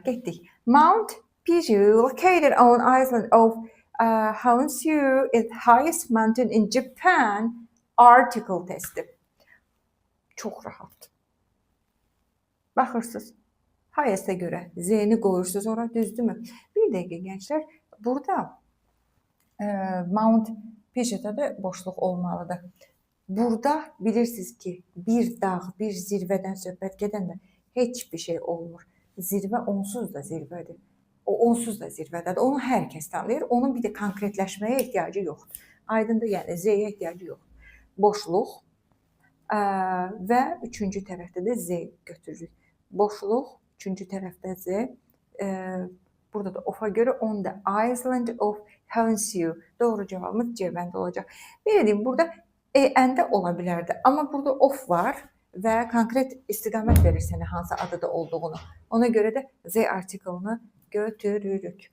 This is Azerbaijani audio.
Getdik. Mount Pichu, located on island of Honshu, is highest mountain in Japan. Article testi. Çox rahat. Baxırsınız. Highest'e görə Z-ni qoyursunuz ora, düzdürmü? Bir dəqiqə gənclər, burada Mount Pichu'da da boşluq olmalıdır. Burada bilirsiniz ki, bir dağ, bir zirvədən söhbət gedəndə heç bir şey olmur. Zirvə onsuz da zirvədir. O onsuz da zirvədədir. Onu hər kəs tanıyır. Onun bir də konkretləşməyə ehtiyacı yoxdur. Aydındır, yəni Z-yə ehtiyacı yoxdur. Boşluq və üçüncü tərəfdə də Z götürürük. Boşluq, üçüncü tərəfdə Z. Burada da of'a görə on the island of Honshu. Doğru cavabımız C bəndə olacaq. Belə deyim, burada əndə ola bilərdi. Amma burada of var və konkret istiqamət verir sənə hansı adada olduğunu. Ona görə də Z artiklını götürürük.